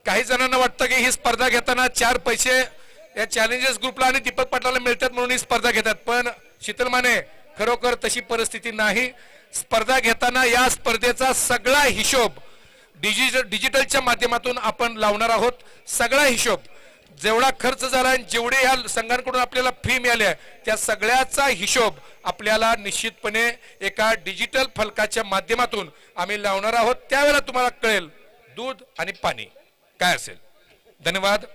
काही जणांना वाटतं की ही स्पर्धा घेताना 4 पैसे या चॅलेंजर्स ग्रुपला आणि दीपक पाटलाला मिळतात म्हणून ही स्पर्धा घेतात, पण शीतल माने खरोखर तशी परिस्थिती नाही. स्पर्धा घेताना या स्पर्धेचा सगळा हिशोब डिजिटलच्या माध्यमातून आपण लावणार आहोत. सगळा हिशोब जेवढा खर्च झाला आणि जेवढे या संघांकडून आपल्याला फी मिळाली आहे त्या सगळ्याचा हिशोब आपल्याला निश्चितपणे एका डिजिटल फलकाच्या माध्यमातून आम्ही लावणार आहोत. त्यावेळेला तुम्हाला कळेल दूध आणि पाणी काय असेल. धन्यवाद.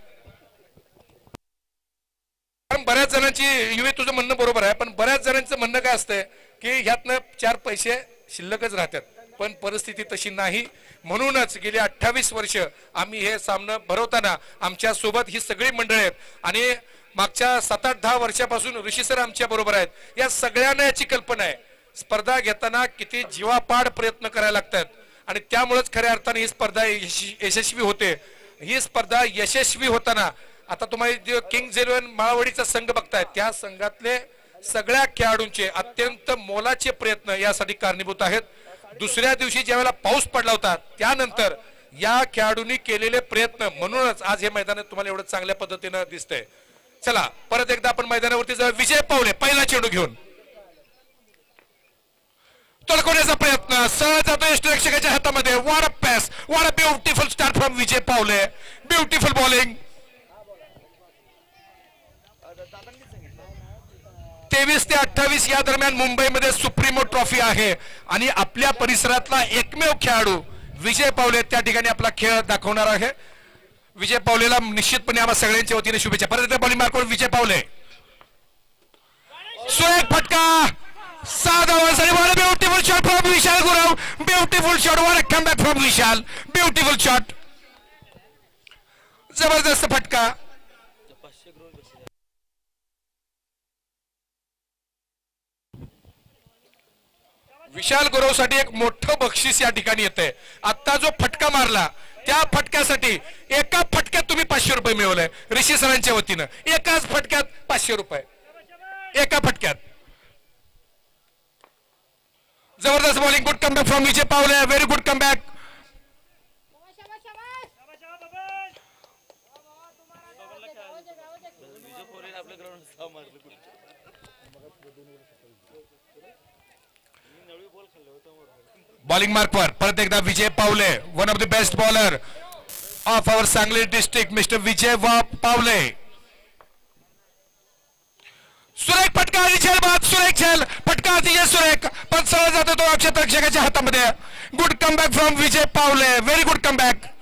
बऱ्याच जणांची युवी तुझं म्हणणं बरोबर आहे, पण बऱ्याच जणांचं म्हणणं काय असतंय की ह्यातनं 4 पैसे शिल्लकच राहतात, पण परिस्थिती तशी नाही. म्हणूनच गेली 28 वर्ष आम्ही हे सामनं भरवताना आमच्या सोबत ही सगळी मंडळी आहेत आणि मागच्या 7-8-10 वर्षापासून ऋषी सर आमच्या बरोबर आहेत. या सगळ्यांना याची कल्पना आहे स्पर्धा घेताना किती जीवापाड प्रयत्न करायला लागतात आणि त्यामुळेच खऱ्या अर्थाने ही स्पर्धा यशस्वी होते. ही स्पर्धा यशस्वी होताना आता तुम्हाला किंग्ज 11 माळवाडीचा संघ बघताय, त्या संघातले सगळ्या खेळाडूंचे अत्यंत मोलाचे प्रयत्न यासाठी कारणीभूत आहेत. दुसऱ्या दिवशी ज्यावेळेला पाऊस पडला होता त्यानंतर या खेळाडूंनी केलेले प्रयत्न म्हणूनच आज हे मैदान तुम्हाला एवढं चांगल्या पद्धतीने दिसतंय. चला परत एकदा आपण मैदानावरती जाऊ. विजय पावले पहिला चेंडू घेऊन तोडण्याचा प्रयत्न सरळ जातो यष्टीरक्षकाच्या हातामध्ये. What a pace, what a beautiful start from Vijay Pawale. Beautiful bowling. 23 ते 28 या दरम्यान मुंबईमध्ये सुप्रीमो ट्रॉफी आहे आणि आपल्या परिसरातला एकमेव खेळाडू विजय पावले त्या ठिकाणी आपला खेळ दाखवणार आहे. विजय पावलेला निश्चितपणे आम्हा सगळ्यांच्या वतीने शुभेच्छा. परत एकदा बॉलिंग मार्कवर विजय पावले. सुरेख फटका 6 धावांसाठी. Beautiful shot from Vishal Gurav. Beautiful shot. What a comeback from Vishal. Beautiful shot. जबरदस्त फटका. विशाल गुरवसाठी एक मोठं बक्षीस या ठिकाणी येतंय. आता जो फटका मारला त्या फटक्यासाठी एका फटक्यात तुम्ही 500 रुपये मिळवले ऋषी सरांच्या वतीनं. एकाच फटक्यात 500 रुपये एका फटक्यात. जबरदस्त bowling. Good comeback from Vijay Pawale. Very good comeback. Bowling मार्कवर परत एकदा Vijay Pawale. One of the best bowler of our Sangli district mister Vijay Pawale. सुरेख फटका आणि झेलबाद. सुरेख झेल फटका अतिशय सुरेख पण सरळ जातो तो क्षेत्ररक्षकाच्या हातामध्ये. Good comeback from Vijay Pawale. Very good comeback.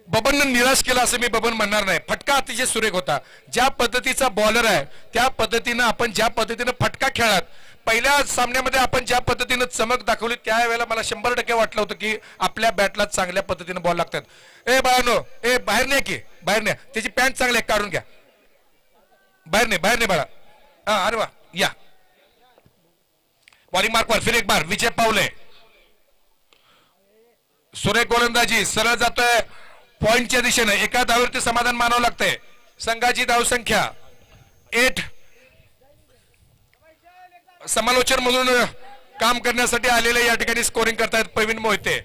बबनने निराश केला असं मी बबन म्हणणार नाही. फटका अतिशय सुरेख होता. ज्या पद्धतीचा बॉलर आहे त्या पद्धतीनं आपण ज्या पद्धतीनं फटका खेळात पहिल्या सामन्यामध्ये आपण ज्या पद्धतीनं चमक दाखवली त्यावेळेला मला 100% वाटलं होतं की आपल्या बॅटला चांगल्या पद्धतीनं बॉल लागतात. ए बाळानो, ए बाहेर नाही की बाहेर नाही. त्याची पॅन्ट चांगली काढून घ्या. बाहेर नाही बाळा. हा अरे वा. या बॉलिंग मार्कवर फिर एक बार विजय पावले. सुरेख गोलंदाजी. सरळ जातोय पॉइंटच्या दिशेने. एका धावेवरती समाधान मानावं लागतंय. संघाची धावसंख्या 8. समालोचन म्हणून काम करण्यासाठी आलेले या ठिकाणी स्कोरिंग करतायत प्रवीण मोहिते.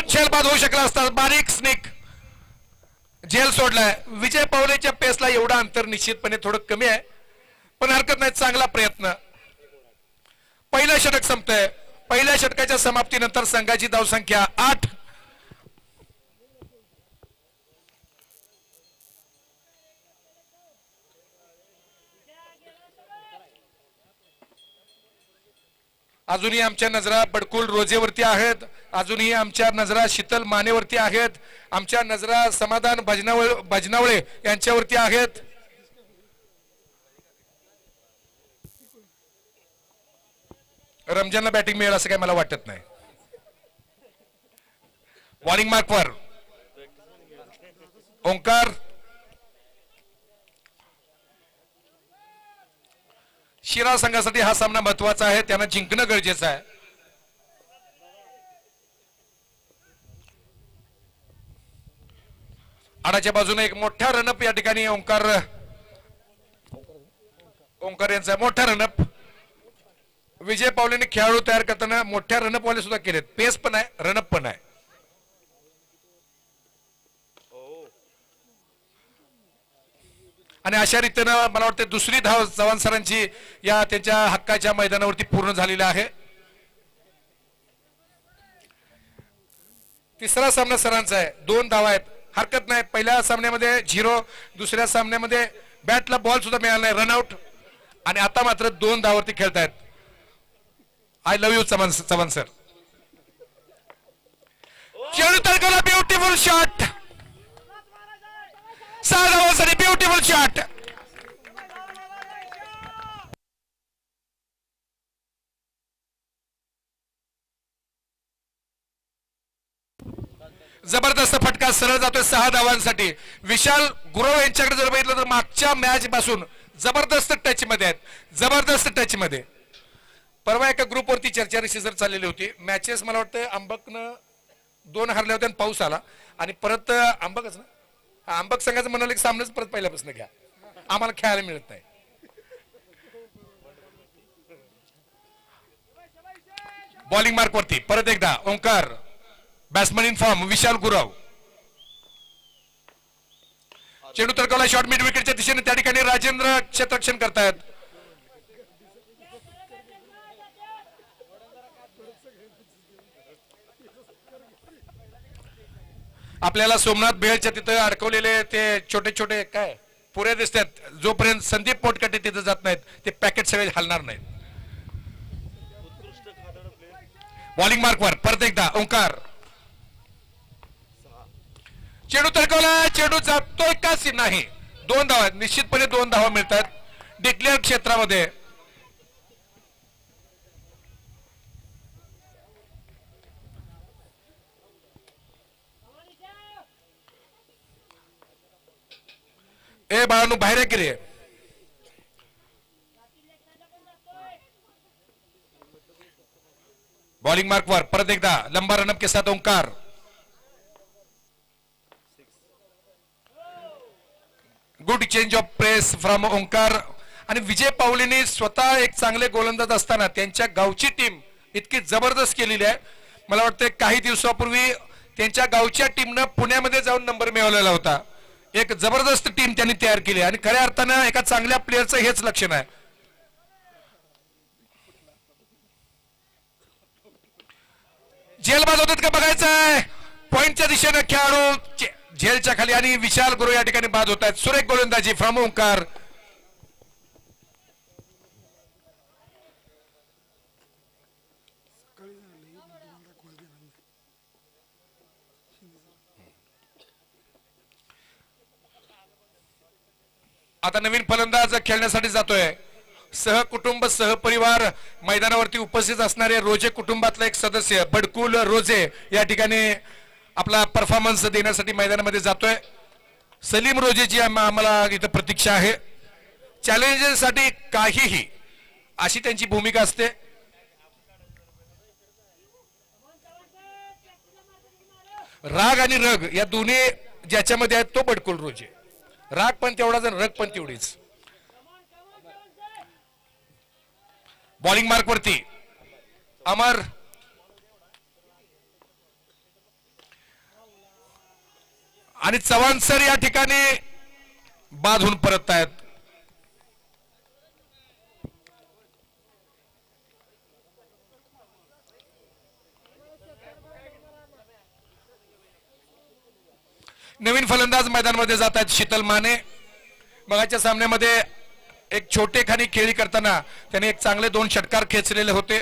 झेल बाद होऊ शकला असता. बारीक स्निक झेल सोडलाय. विजय पावलेच्या पेसला एवढा अंतर निश्चितपणे थोडं कमी आहे पण हरकत नाही. चांगला प्रयत्न. पहिलं षटक संपतंय. पहिल्या षटकाच्या समाप्तीनंतर संघाची धावसंख्या 8. अजूनही आमच्या नजरा बडकुल रोजेवरती आहेत. अजूनही आमच्या नजरा शीतल मानेवरती आहेत. आमच्या नजरा समाधान भजनावळे यांच्यावरती आहेत. रमजानला बॅटिंग मिळेल असं काही मला वाटत नाही. बॉलिंग मार्कवर ओंकार शिरा संघासाठी हा सामना महत्वाचा आहे, त्यांना जिंकणं गरजेचं आहे. आडाच्या बाजूने एक मोठा रनअप या ठिकाणी ओंकार यांचा मोठा रनअप. विजय पावलेने खेळाडू तयार करताना मोठ्या रनअप वाले सुद्धा केलेत. पेस पण आहे, रनअप पण आहे. आणि अशा रीतीनं मला वाटतं दुसरी धाव चव्हाण सरांची या त्यांच्या हक्काच्या मैदानावरती पूर्ण झालेला आहे. तिसरा सामना सरांचा आहे. 2 धावा आहेत, हरकत नाही. पहिल्या सामन्यामध्ये 0, दुसऱ्या सामन्यामध्ये बॅटला बॉल सुद्धा मिळाला नाही, रनआउट. आणि आता मात्र 2 धावावरती खेळतायत. I love you Chavan sir. चेंडू तडकवला, ब्युटिफुल शॉट. 6 धावांसाठी ब्युटिफुल शॉट. जबरदस्त फटका सरळ जातोय 6 धावांसाठी. विशाल गुरव यांच्याकडे जर बघितलं तर मागच्या मॅच पासून जबरदस्त टच मध्ये आहेत, जबरदस्त टच मध्ये. परवा एका ग्रुपवरती चर्चा जर चाललेली होती. मॅचेस मला वाटतं अंबकनं 2 हरले होते आणि पाऊस आला आणि परत अंबकच ना, अंबक संघाचं म्हणाले की सामनाच परत पहिल्यापासून घ्या, आम्हाला खेळायला मिळत नाही. बॉलिंग मार्क वरती परत एकदा ओंकार, बॅट्समन इन फॉर्म विशाल गुरव. चेंडू तडकवला, शॉट मिड विकेटच्या दिशेने. त्या ठिकाणी राजेंद्र क्षेत्ररक्षण करतायत. आपल्याला सोमनाथ बेळच्या तिथं अडकवलेले ते छोटे छोटे काय पुरे दिसतात. जोपर्यंत संदीप पोटकटे तिथे जात नाहीत ते पॅकेट सगळे हलणार नाहीत. बॉलिंग मार्कवर परत एकदा ओंकार. चेंडू तडकवला, चेंडू जातोय का नाही. 2 धावा, निश्चितपणे 2 धावा मिळतात डिक्लेअर क्षेत्रामध्ये. ए बाळांनो बाहेर की रे. बॉलिंग मार्कवर परत एकदा लंबा रनअप के साथ Onkar. Good change of pace from Onkar. आणि विजय पावलेने स्वतः एक चांगले गोलंदाज असताना त्यांच्या गावची टीम इतकी जबरदस्त केलेली आहे. मला वाटतं काही दिवसापूर्वी त्यांच्या गावच्या टीमनं पुण्यामध्ये जाऊन नंबर मिळवलेला होता. एक जबरदस्त टीम त्यांनी तयार केली आणि खऱ्या अर्थानं एका चांगल्या प्लेअरचं हेच लक्षण आहे. झेल होतात का बघायचं आहे. पॉइंटच्या दिशेनं खेळाडू झेलच्या खाली आणि विशाल गुरु या ठिकाणी बाद होत आहेत. सुरेख गोलंदाजी फ्रॉम ओंकार. आता नवीन फलंदाज खेळण्यासाठी जातोय. सहकुटुंब सहपरिवार मैदानावरती उपस्थित असणारे रोजे कुटुंबातला एक सदस्य बडकुल रोजे या ठिकाणी आपला परफॉर्मन्स देण्यासाठी मैदानामध्ये जातोय. सलीम रोजेची आम्हाला इथं प्रतीक्षा आहे. चॅलेंजसाठी काहीही अशी त्यांची भूमिका असते. राग आणि रग या दोन्ही ज्याच्यामध्ये आहेत तो बडकुल रोजे. राग पण तेवढाच आणि रग पण तेवढीच. बॉलिंग मार्क वरती अमर. आणि चव्हाण सर या ठिकाणी बाद होऊन परत आहेत. नवीन फलंदाज मैदानामध्ये जात आहेत शीतल माने. मगाच्या सामन्यामध्ये एक छोटे खानी खेळी करताना त्यांनी एक चांगले 2 षटकार खेचलेले होते.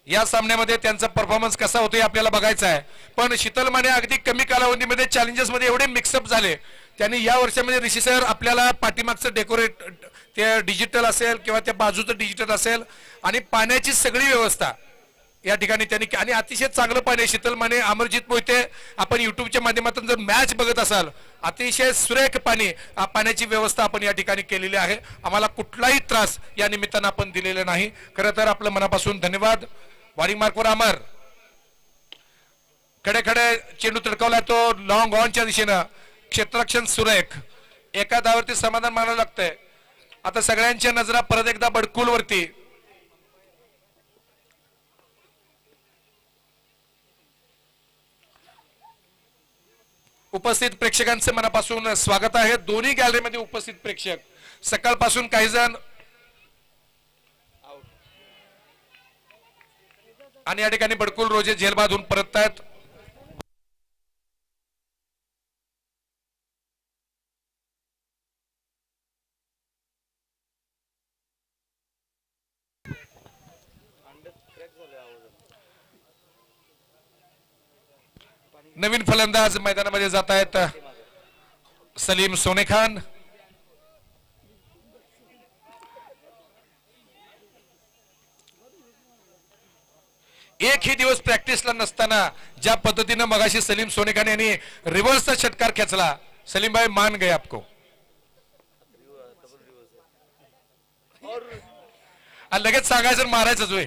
या सामन्यामध्ये त्यांचा परफॉर्मन्स कसा होतो हे आपल्याला बघायचं आहे. पण शीतल माने अगदी कमी कालावधीमध्ये चॅलेंजेस मध्ये एवढे मिक्सअप झाले. त्यांनी या वर्षामध्ये ऋषी सर आपल्याला पाठीमागचं डेकोरेट ते डिजिटल असेल किंवा त्या बाजूचं डिजिटल असेल आणि पाण्याची सगळी व्यवस्था या ठिकाणी त्यांनी आणि अतिशय चांगलं पाणी शीतल माने अमरजित मोहिते आपण युट्यूबच्या माध्यमातून जर मॅच बघत असाल अतिशय सुरेख पाण्याची व्यवस्था आपण या ठिकाणी केलेली आहे. आम्हाला कुठलाही त्रास या निमित्तानं आपण दिलेला नाही. खरं तर आपलं मनापासून धन्यवाद. बॉलिंग मार्कवर अमर खडे खडे चेंडू तडकावला तो लॉंग ऑनच्या दिशेनं क्षेत्ररक्षण सुरेख एका धावावरती समाधान मानावं लागतंय. आता सगळ्यांच्या नजरा परत एकदा बडकुल वरती. उपस्थित प्रेक्षकांचे मनापासून स्वागत आहे. दोन्ही गॅलरीमध्ये उपस्थित प्रेक्षक सकाळपासून काही जण आणि या ठिकाणी बडकुल रोजे जेलबादून परत आहेत. नवीन फलंदाज मैदानामध्ये जात आहेत सलीम सोनेखान. एकही दिवस प्रॅक्टिसला नसताना ज्या पद्धतीने मगाशी सलीम सोनेखान यांनी रिव्हर्सचा षटकार खेचला. सलीम भाई मान गए आपको. लगेच सांगायचं मारायचंच होय.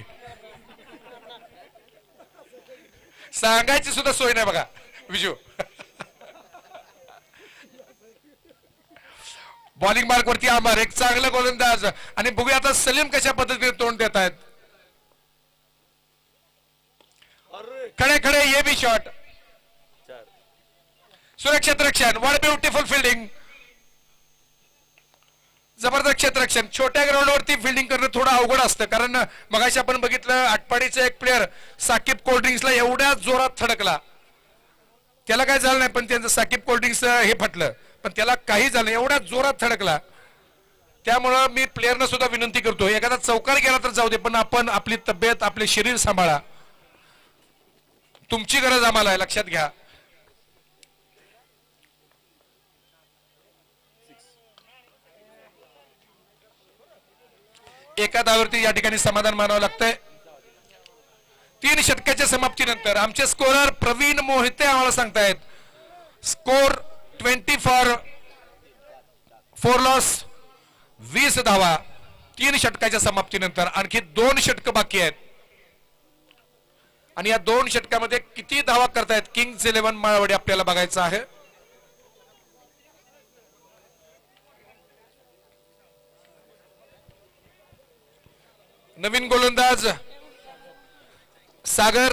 सांगायची सुद्धा सोय नाही बघा विजू. बॉलिंग मार्क वरती अमर एक चांगला गोलंदाज आणि बघूया आता सलीम कशा पद्धतीने तोंड देत आहेत. खडे खडे ये भी शॉट सुरक्षित रक्षण. What beautiful fielding. जबरदस्त क्षेत्ररक्षण. छोट्या ग्राउंडवरती फिल्डिंग करणं थोडं अवघड असतं कारण मगाशी आपण बघितलं आटपाडीचा एक प्लेअर साकीब कोल्ड्रिंक्सला एवढ्या जोरात थडकला. त्याला काय झालं नाही पण त्यांचं साकीब कोल्ड्रिंक्स हे फटलं पण त्याला काही झालं एवढ्या जोरात थडकला. त्यामुळं मी प्लेअरना सुद्धा विनंती करतो एखादा चौकार गेला तर जाऊ दे पण आपण आपली तब्येत आपले शरीर सांभाळा. तुमची गरज आम्हाला आहे लक्षात घ्या. एका धावावरती या ठिकाणी समाधान मानावं लागतंय. 3 षटकाच्या समाप्तीनंतर आमचे स्कोरर प्रवीण मोहिते आम्हाला सांगतायत स्कोर 20 फॉर 4 लॉस 20 धावा. 3 षटकाच्या समाप्तीनंतर आणखी 2 षटक बाकी आहेत आणि या 2 षटकामध्ये किती धावा करतायत किंग्स 11 माळवडी आपल्याला बघायचं आहे. नवीन गोलंदाज सागर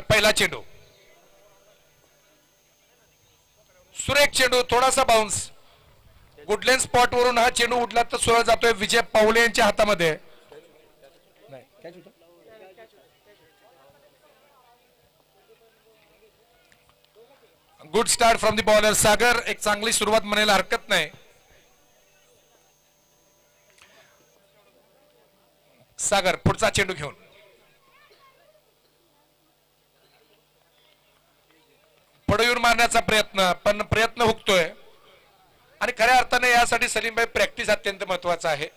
पहिला चेंडू सुरेख चेंडू थोडासा बाउन्स. गुडलेन स्पॉट वरून हा चेंडू उडला तर सरळ जातोय विजय पावले यांच्या हातामध्ये. Good start from the bowler Sagar. एक चांगली सुरुवात म्हणायला हरकत नाही. सागर पुढचा चेंडू घेऊन पडून मारण्याचा प्रयत्न पण प्रयत्न हुकतोय आणि खऱ्या अर्थाने यासाठी सलीमभाई प्रॅक्टिस अत्यंत महत्वाचा आहे.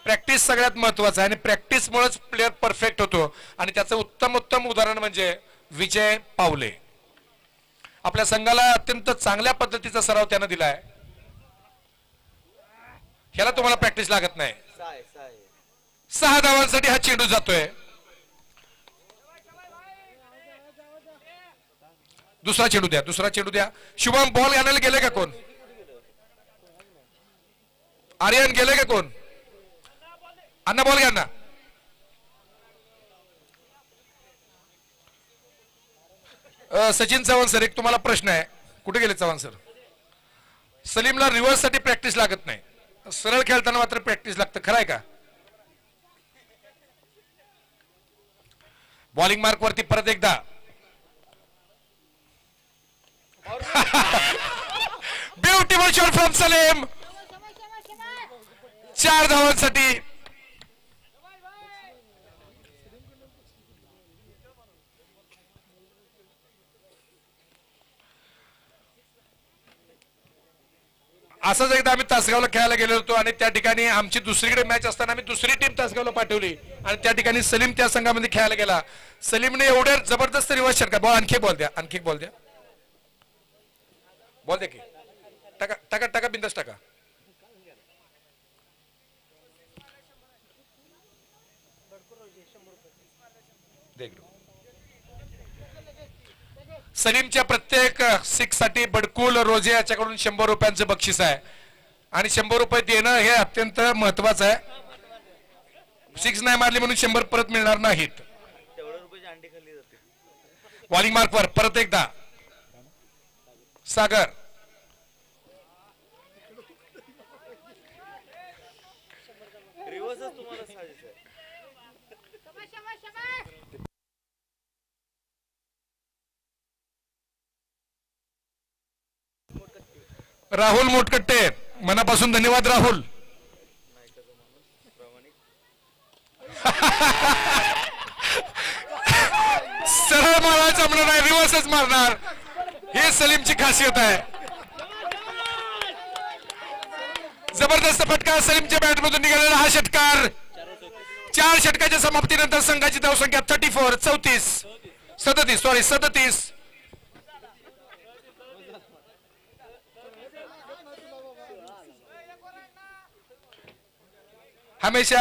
प्रॅक्टिस सगळ्यात महत्वाचं आहे आणि प्रॅक्टिसमुळेच प्लेअर परफेक्ट होतो आणि त्याचं उत्तम उदाहरण म्हणजे विजय पावले. आपल्या संघाला अत्यंत चांगल्या पद्धतीचा सराव त्यानं दिलाय. ह्याला तुम्हाला प्रॅक्टिस लागत नाही. 6 धावांसाठी हा चेंडू जातोय. दुसरा चेंडू द्या. शुभम बॉल आणायला गेले का कोण. आर्यन गेले का कोण. अण्णा बॉल घ्या ना. सचिन चव्हाण सर एक तुम्हाला प्रश्न आहे. कुठे गेले चव्हाण सर. सलीमला रिव्हर्स साठी प्रॅक्टिस लागत नाही सरळ खेळताना मात्र प्रॅक्टिस लागतं खरं आहे का. बॉलिंग मार्क वरती परत एकदा ब्युटिफुल शॉट फ्रॉम सलीम. 4 धावांसाठी असंच एकदा आम्ही तासगावला खेळायला गेलो होतो आणि त्या ठिकाणी आमची दुसरीकडे मॅच असताना आम्ही दुसरी टीम तासगावला पाठवली आणि त्या ठिकाणी सलीम त्या संघामध्ये खेळायला गेला. सलीमने एवढ्या जबरदस्त रिवर्स षटकार, बॉल आणखी बॉल द्या, आणखी बॉल द्या, बॉल द्या की टाका टाका टाका बिंदास टाका. सलीमच्या प्रत्येक सिक्स साठी बडकुल रोजे याच्याकडून 100 रुपयांचं बक्षीस आहे आणि 100 रुपये देणं हे अत्यंत महत्वाचं आहे. सिक्स नाही मारली म्हणून 100 परत मिळणार नाहीत. बॉलिंग मार्कवर परत एकदा सागर, राहुल मोटकट्टे, मनापासून धन्यवाद राहुल. सरळ मारायचं म्हणून नाही, रिव्हर्सच मारणार, हे सलीमची खासियत आहे. जबरदस्त फटका सलीमच्या बॅटमधून निघालेला हा षटकार. 4 षटकाच्या समाप्तीनंतर संघाची धावसंख्या 37. हमेशा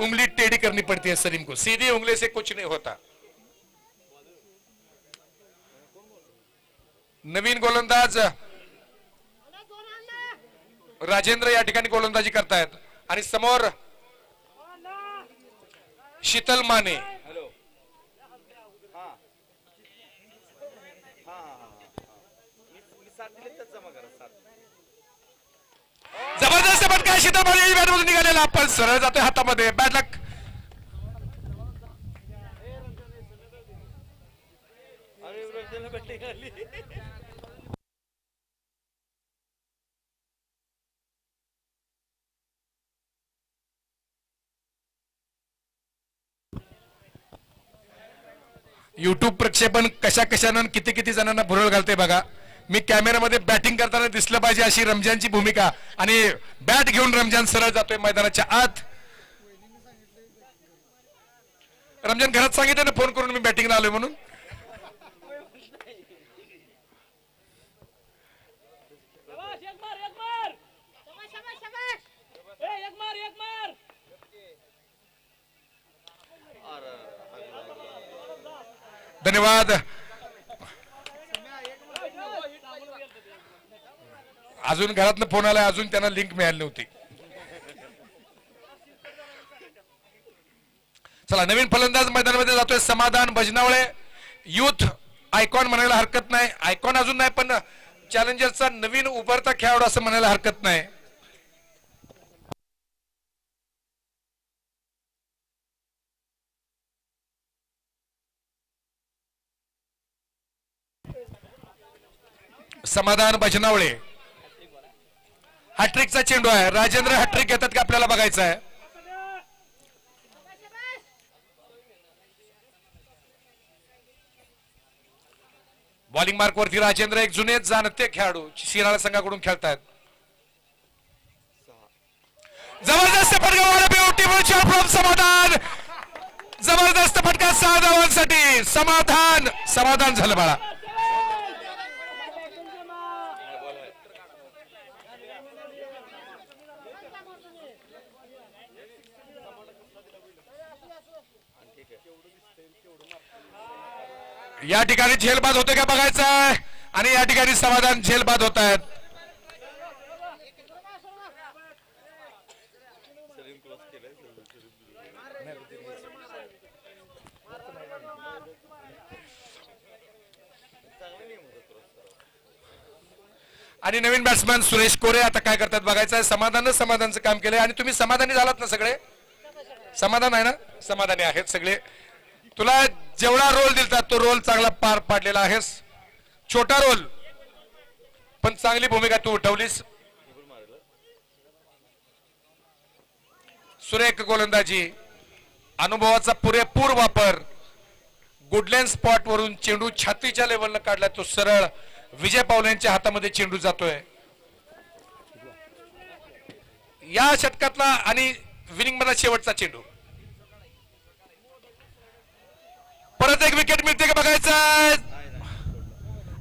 उंगली टेढ़ी करनी पड़ती है सलीम को, सीधी उंगली से कुछ नहीं होता. नवीन गोलंदाज राजेंद्र या ठिकाणी गोलंदाजी करतायत आणि समोर शीतल माने. जबरदस्त फटका शीतल माने बॅटमधून निघालेला, पण सरळ जातोय हातामध्ये. बॅड लक. युट्यूब प्रक्षेपण कशा कशानं किती किती जणांना भुरळ घालते बघा. मी कॅमेरामध्ये बॅटिंग करताना दिसलं पाहिजे अशी रमजानची भूमिका, आणि बॅट घेऊन रमजान सरळ जातोय मैदानाच्या आत. रमजान घरात सांगितलं ना फोन करून मी बॅटिंगला आलोय म्हणून. धन्यवाद. अजून घरातनं फोन आलाय, अजून त्यांना लिंक मिळाली नव्हती. चला, नवीन फलंदाज मैदानामध्ये जातोय समाधान भजनावळे. युथ आयकॉन म्हणायला हरकत नाही, आयकॉन अजून नाही पण चॅलेंजरचा नवीन उभरता खेळाडू असं म्हणायला हरकत नाही. समाधान भजनावळे. हॅट्रिकचा चेंडू आहे. राजेंद्र हॅट्रिक घेतात का आपल्याला बघायचं आहे. बॉलिंग मार्क वरती राजेंद्र, एक जुने जाणते खेळाडू शिराळा संघाकडून खेळतात. जबरदस्त फटका, ब्युटिफुल शॉट फ्रॉम समाधान. जबरदस्त फटका 6 धावांसाठी. समाधान झालं बाळा. या ठिकाणी झेलबाद होते का बघायचं आहे, आणि या ठिकाणी समाधान झेलबाद होत आहेत. आणि नवीन बॅट्समॅन सुरेश कोरे आता काय करतात बघायचं आहे. समाधानाचं काम केलंय, आणि तुम्ही समाधानी झालात ना सगळे. समाधान आहे ना, समाधानी आहेत सगळे. तुला जेवढा रोल दिलता तो रोल चांगला पार पाडलेला आहेस. छोटा रोल पण चांगली भूमिका तू उठवलीस. सुरेख गोलंदाजी, अनुभवाचा पुरेपूर वापर. गुडलँड स्पॉट वरून चेंडू छातीच्या लेवलला काढला, तो सरळ विजय पावलेंच्या हातामध्ये चेंडू जातोय. या षटकातला आणि विनिंग मधला शेवटचा चेंडू. परत एक विकेट मिळते का बघायचं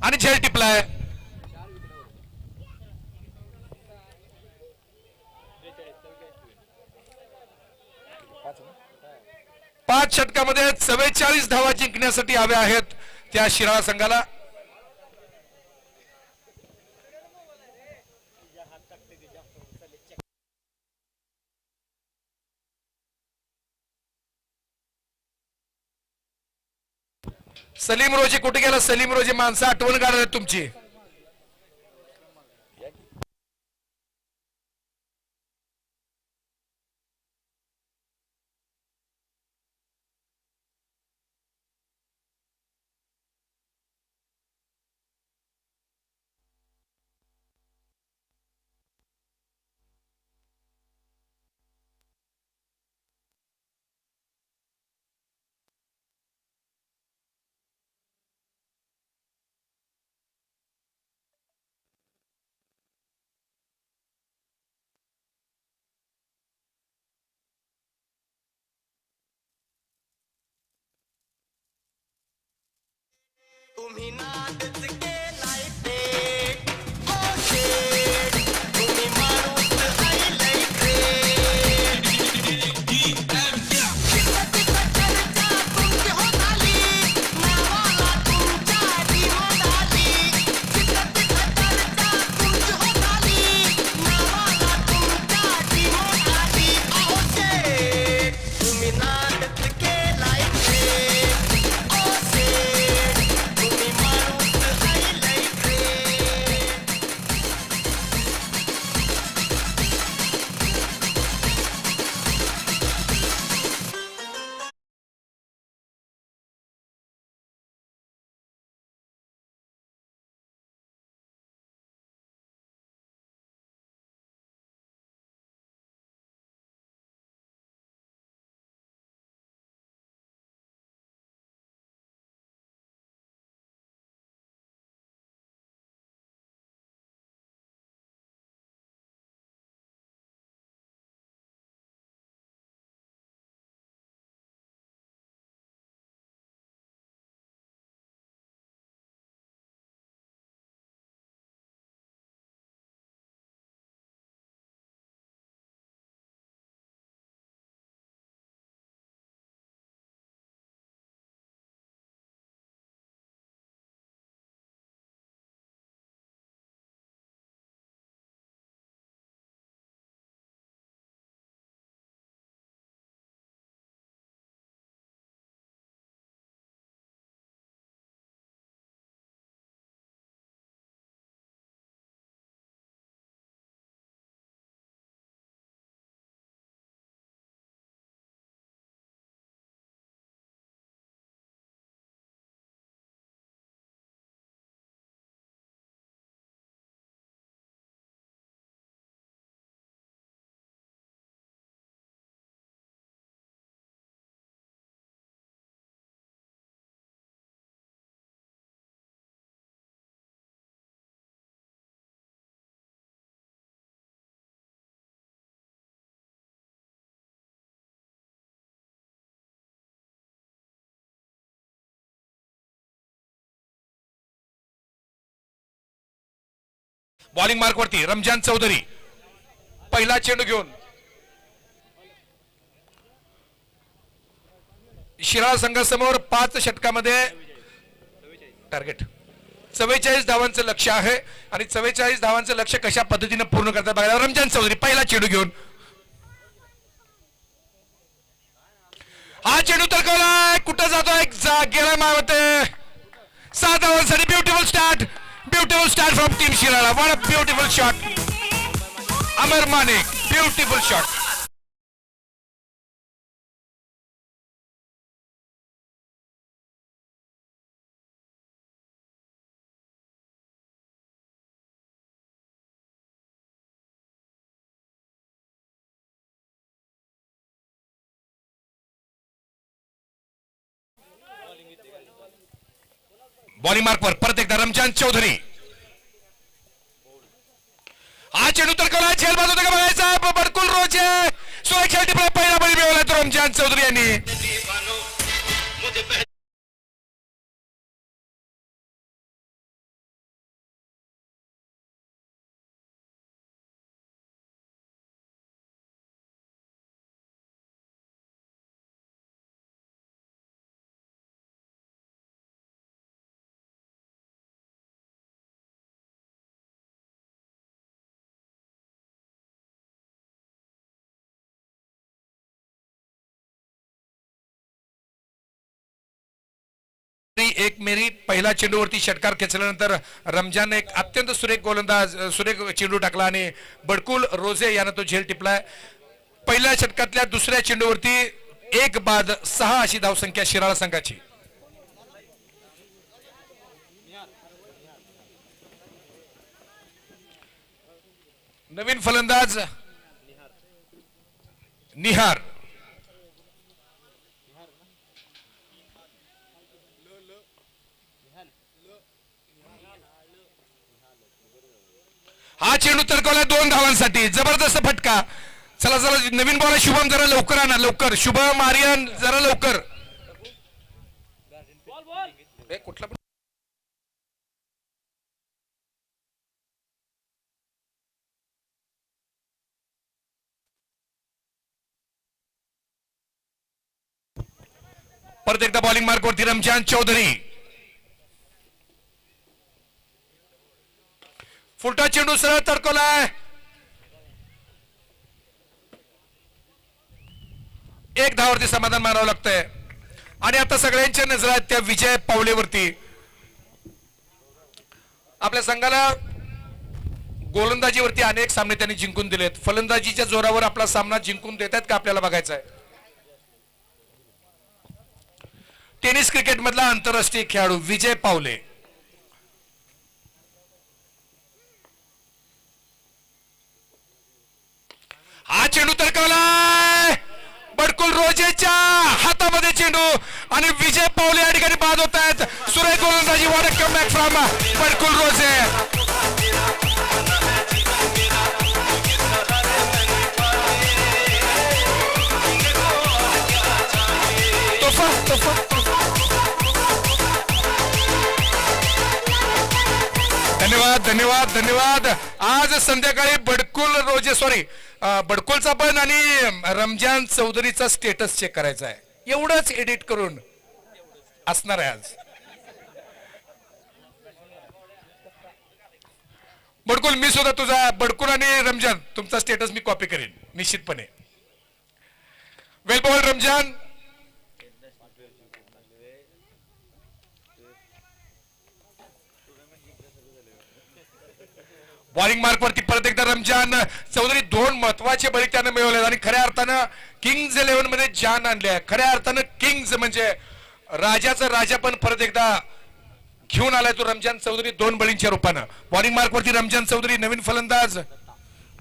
आणि झेल टिपलाय. पाच षटकामध्ये 44 धावा जिंकण्यासाठी हव्या आहेत त्या शिराळा संघाला. सलीम रोजे कुठे गेला? सलीम रोजे माणसं आठवण काढणार तुमची. तुम्ही नादच केलाय ते ओ शेठ, तुम्ही माणूस राहिलाय ग्रेट. तिथं चर्चा तुमची होत आली, नावाला तुमच्या डिमांड आली. तिथं चर्चा तुमची होत आली, नावाला तुमच्या डिमांड आली. ओ शेठ, तुम्ही नादच केलाय ते ओ शेठ, तुम्ही माणूस राहिलाय ग्रेट. बॉलिंग मार्क वरती रमजान चौधरी पहिला चेंडू घेऊन शिराळा संघासमोर 5 षटकामध्ये टार्गेट 44 धावांचं लक्ष्य आहे आणि 44 धावांचं लक्ष्य कशा पद्धतीने पूर्ण करतात बघायला. रमजान चौधरी पहिला चेंडू घेऊन हा चेंडू तरकवलाय. कुठं जातोय? गेला मावते. 7 धावांसाठी beautiful start from team Shirala. What a beautiful shot. Amar Manik beautiful shot. Bowling mark वर परत एकदा रमजान चौधरी. हा चेंडू तरकवला. झेल बाजू का बघायचा. बडकुल रोजे सुरक्षा टिपला पहिला बळी मिळवला तो रमजान चौधरी यांनी. एक मेरी पहिला चेंडूवरती षटकार खेचल्यानंतर रमजान एक अत्यंत सुरेख चेंडू टाकला आणि बडकुल रोजे यानं तो झेल टिपलाय. पहिल्या षटकातल्या दुसऱ्या चेंडूवरती 1-6 अशी धावसंख्या शिराळा संघाची. नवीन फलंदाज निहार. हा चेंडू तडकवला 2 धावांसाठी. जबरदस्त फटका. चला चला नवीन बॉल शुभम जरा लवकर आणा लवकर. शुभम आर्यन जरा लवकर. कुठला परत एकदा बॉलिंग मार्क वरती रमजान चौधरी. फुलटा चेंडू सरळ तडकवलाय. 1 धावावरती समाधान मानावं लागतंय. आणि आता सगळ्यांच्या नजर आहेत त्या विजय पावलेवरती. आपल्या संघाला गोलंदाजीवरती अनेक सामने त्यांनी जिंकून दिलेत. फलंदाजीच्या जोरावर आपला सामना जिंकून देतात का आपल्याला बघायचा आहे. टेनिस क्रिकेट मधला आंतरराष्ट्रीय खेळाडू विजय पावले. हा चेंडू तडकवलाय बडकुल रोजेच्या हातामध्ये चेंडू आणि विजय पावले या ठिकाणी बाद होत आहेत. सुरेख गोलंदाजी. व्हॉट अ कमबॅक फ्रॉम बडकुल रोजे. धन्यवाद धन्यवाद धन्यवाद. आज संध्याकाळी बडकुलचा पण आणि रमजान चौधरीचा स्टेटस चेक करायचा आहे. एवढंच एडिट करून असणार आहे आज. बडकुल मी सुद्धा तुझा बडकुल आणि रमजान तुमचा स्टेटस मी कॉपी करेन निश्चितपणे. वेल बॉल रमजान. बॉलिंग मार्क वरती परत एकदा रमजान चौधरी. 2 महत्वाचे बळी त्यानं मिळवले आणि खऱ्या अर्थानं किंग्ज 11 मध्ये जान आणले आहे. खऱ्या अर्थानं किंग्ज म्हणजे राजाचा राजा पण परत एकदा घेऊन आलाय तो रमजान चौधरी 2 बळींच्या रूपानं. बॉलिंग मार्क वरती रमजान चौधरी. नवीन फलंदाज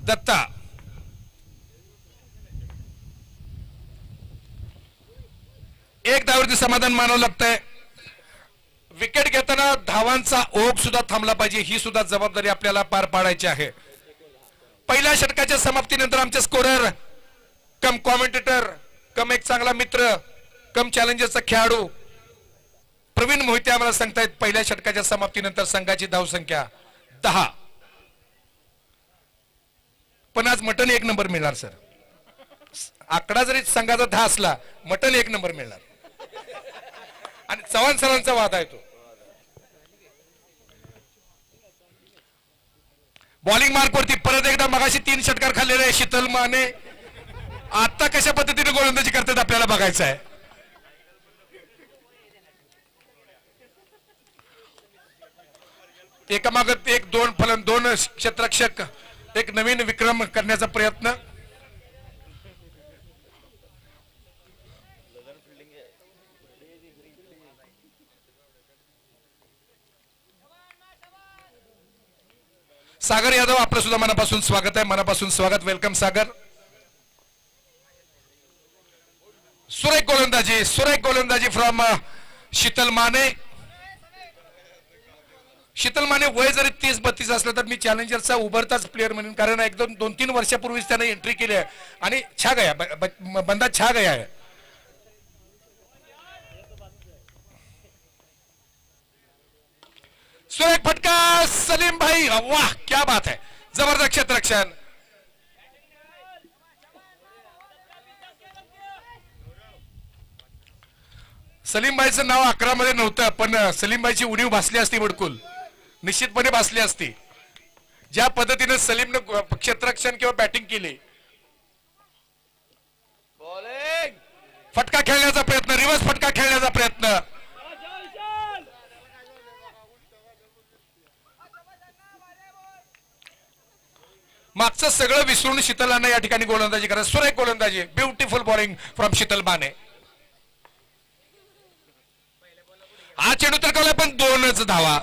दत्ता. एक धावावरती समाधान मानावं लागतंय. विकेट घेताना धावांचा ओघ सुद्धा थांबला पाहिजे. ही सुद्धा जबाबदारी आपल्याला पार पाडायची आहे. पहिल्या षटकाच्या समाप्तीनंतर आमचे स्कोरर कम कॉमेंटेटर कम एक चांगला मित्र कम चॅलेंजरचा खेळाडू प्रवीण मोहिते आम्हाला सांगतायत पहिल्या षटकाच्या समाप्तीनंतर संघाची धावसंख्या 10. पण आज मटन 1 नंबर मिळणार सर. आकडा जरी संघाचा 10 असला मटन 1 नंबर मिळणार. आणि चव्हाण सरांचा वाद आहे तो. बॉलिंग मार्क वरती परत एकदा मगाशी 3 षटकार खाल्लेले शीतल माने आता कशा पद्धतीने गोलंदाजी करतात आपल्याला बघायचं आहे. एकामागत एक 2 क्षेत्ररक्षक एक नवीन विक्रम करण्याचा प्रयत्न. सागर यादव आपलं सुद्धा मनापासून स्वागत आहे. मनापासून स्वागत. वेलकम सागर. सुरेख गोलंदाजी फ्रॉम शीतल माने. शीतल माने वय जरी 30-32 असलं तर मी चॅलेंजरचा उभरताच प्लेअर म्हणून, कारण एक 2-3 वर्षापूर्वीच त्याने एंट्री केली आहे आणि छा गया, बंदा छा गया है. सुरेख फटका सलीम भाई, वाह क्या बात है, जबरदस्त क्षेत्ररक्षण. सलीमबाईचं नाव 11 मध्ये नव्हतं, पण सलीमबाईची उणीव भासली असती, बडकुल निश्चितपणे भासली असती. ज्या पद्धतीने सलीमने क्षेत्ररक्षण किंवा बॅटिंग केली. फटका खेळण्याचा प्रयत्न, रिव्हर्स फटका खेळण्याचा प्रयत्न. मागचं सगळं विसरून शीतलांना या ठिकाणी गोलंदाजी करा. सुरेख गोलंदाजी, beautiful bowling from Sheetal Mane. हा चेंडू तर कळला, पण 2च धावा.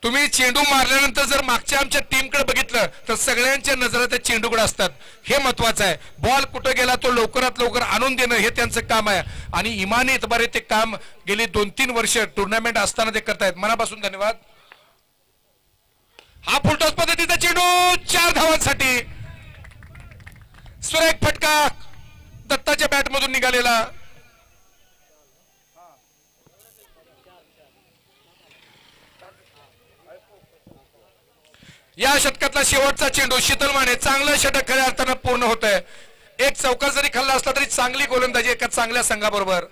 तुम्ही चेंडू मारल्यानंतर जर मागच्या आमच्या टीमकडे बघितलं तर सगळ्यांच्या नजरा त्या चेंडूकडे असतात. हे महत्वाचं आहे. बॉल कुठे गेला तो लवकरात लवकर आणून देणं हे त्यांचं काम आहे आणि इमानी इतबारे ते काम गेली 2-3 वर्ष टुर्नामेंट असताना ते करतायत. मनापासून धन्यवाद. हा फुलटॉस पद्धतीचा चेंडू 4 धावांसाठी. सुरेख फटका दत्ताच्या बॅट मधून निघालेला. या षटकातला शेवटचा चेंडू शीतल माने, चांगलं षटक खऱ्या अर्थानं पूर्ण होत आहे. एक चौकार जरी खाल्ला असला तरी चांगली गोलंदाजी एका चांगल्या संघाबरोबर.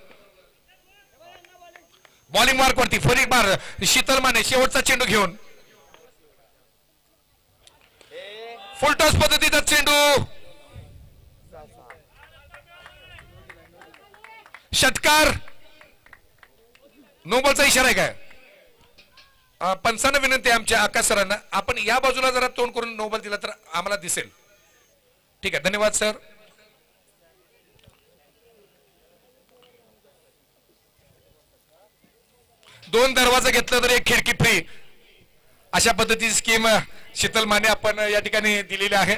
बॉलिंग मार्क वरती फरीक मार शीतल माने शेवटचा चेंडू घेऊन. फुलटॉस पद्धतीचा चेंडू. षटकार. नो बॉलचा इशारा आहे काय? पंचांना विनंती आहे आमच्या आकाश सरांना, आपण या बाजूला जरा तोंड करून नो बॉल दिला तर आम्हाला दिसेल. ठीक आहे, धन्यवाद सर. दोन दरवाजा घेतला तर एक खिडकी फ्री, अशा पद्धतीची स्कीम शीतल माने आपण या ठिकाणी दिलेली आहे.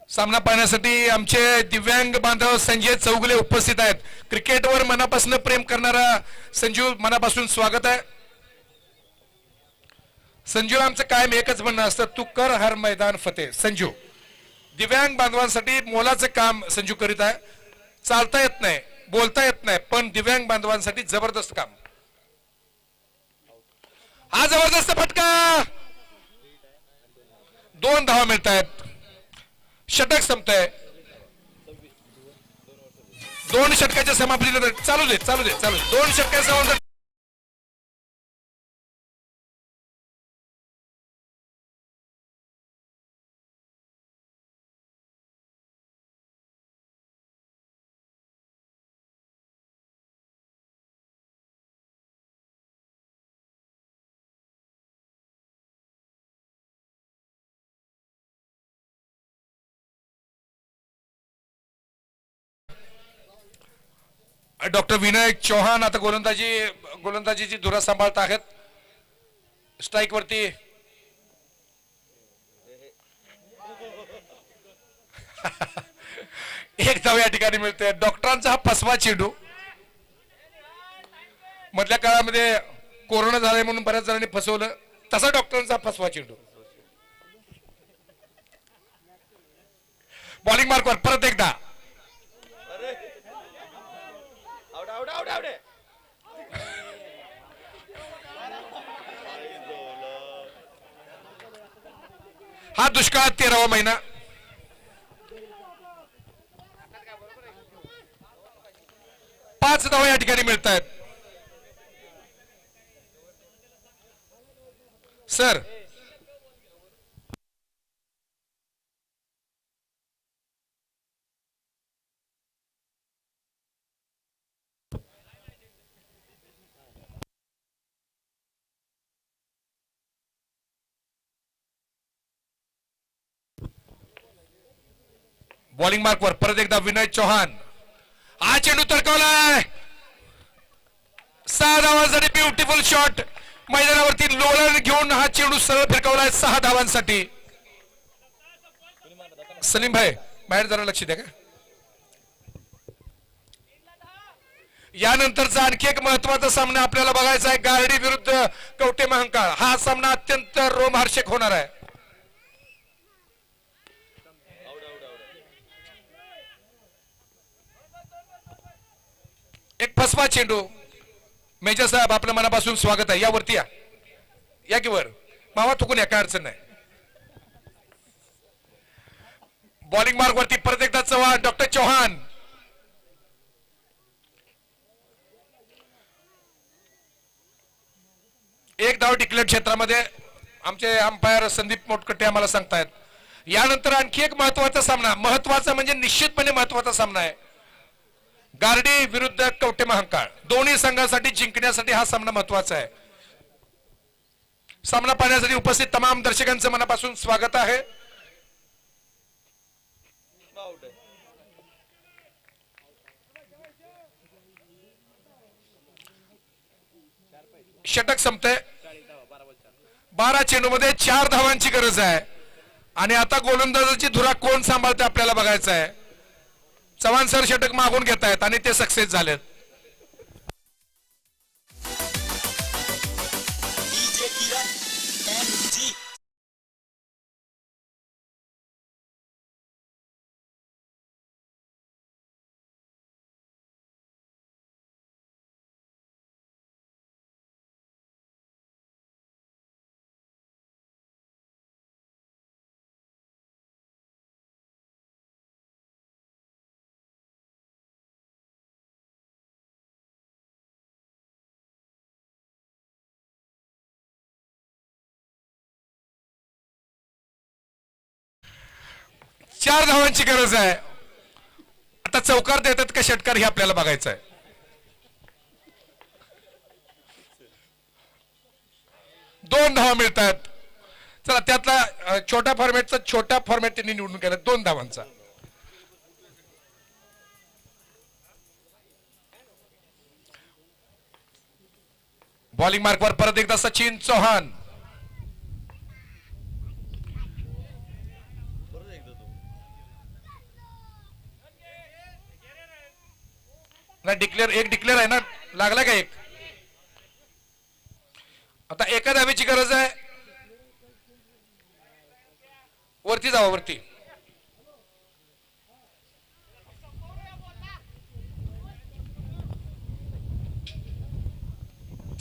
सामना पाहण्यासाठी आमचे दिव्यांग बांधव संजय चौगुले उपस्थित आहेत. क्रिकेटवर मनापासून प्रेम करणारा संजू, मनापासून स्वागत आहे. संजू आमचं कायम एकच म्हणणं असतं, तू कर हर मैदान फतेह. संजू दिव्यांग बांधवांसाठी मोलाचं काम संजू करीत आहे. चालता येत नाही, बोलता येत नाही, पण दिव्यांग बांधवांसाठी जबरदस्त काम. हा जबरदस्त फटका. 2 धावा मिळत आहेत. षटक संपतंय. 2 षटकाच्या समाप्तीनंतर चालू दे 2 षटकाच्या समाप्ती. डॉक्टर विनायक चौहान आता गोलंदाजीची धुरा सांभाळत आहेत. स्ट्राईक वरती एक धाव या ठिकाणी मिळते. डॉक्टरांचा हा फसवा चेंडू. मधल्या काळामध्ये कोरोना झालाय म्हणून बऱ्याच जणांनी फसवलं, तसा डॉक्टरांचा फसवा चेंडू. बॉलिंग मार्कवर परत एकदा. हा दुष्काळात 13वा महिना. पाच धावा या ठिकाणी मिळत आहेत. सर बॉलिंग मार्कवर परत एकदा विनय चौहान. हा चेंडू तडकावलाय. 6 धावांसाठी ब्युटिफुल शॉट. मैदानावरती लोळण घेऊन हा चेंडू सरळ फिरकावलाय 6 धावांसाठी. सलीम भाई बाहेर जरा लक्ष द्या का. यानंतरचा आणखी एक महत्वाचा सामना आपल्याला बघायचा आहे, गारडी विरुद्ध कवटे महांकाळ. हा सामना अत्यंत रोमहर्षक होणार आहे. एक फसवा चेंडू. मेजर साहेब आपलं मनापासून स्वागत आहे. यावरती या की वर मावा थुकून या, काय अडचण नाही. बॉलिंग मार्क वरती परत एकदा चव्हाण, डॉक्टर चौहान. एक धाव डिक्लेअर क्षेत्रामध्ये आमचे अंपायर संदीप मोटकटे आम्हाला सांगतायत. यानंतर आणखी एक महत्वाचा सामना, महत्वाचा म्हणजे निश्चितपणे महत्वाचा सामना आहे, गारडी विरुद्ध कवटे महांकाळ. दोन्ही संघासाठी जिंकण्यासाठी हा सामना महत्वाचा आहे. सामना पाहण्यासाठी उपस्थित तमाम दर्शकांचं मनापासून स्वागत आहे. षटक संपते. 12 चेंडूमध्ये 4 धावांची गरज आहे आणि आता गोलंदाजाची धुरा कोण सांभाळते आपल्याला बघायचं आहे. चव्हाण सर षटक मागून घेत आहेत आणि ते सक्सेस झालेत. चार धावांची गरज आहे. आता चौकार देतात का षटकार हे आपल्याला बघायचं आहे. दोन धावा मिळतात. चला त्यातला छोट्या फॉर्मॅट त्यांनी निवडून केला 2 धावांचा. बॉलिंग मार्कवर परत एकदा सचिन चौहान. ना एक डिक्लेअर आहे ना, लागला का एक. आता एका धावेची गरज आहे. वरती जावा वरती.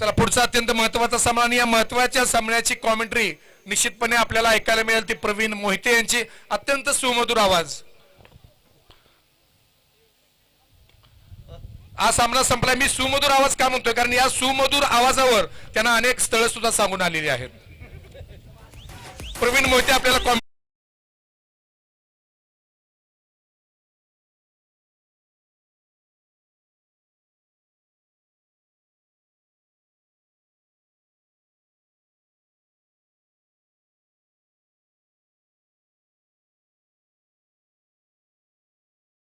चला पुढचा अत्यंत महत्वाचा सामना आणि या महत्वाच्या सामन्याची कॉमेंट्री निश्चितपणे आपल्याला ऐकायला मिळेल ती प्रवीण मोहिते यांची अत्यंत सुमधुर आवाज. हा सामना संपला. मी सुमधुर आवाज का म्हणतोय, कारण या सुमधुर आवाजावर त्यांना अनेक स्थळ सुद्धा सांगून आलेली आहेत. प्रवीण मोहिते आपल्याला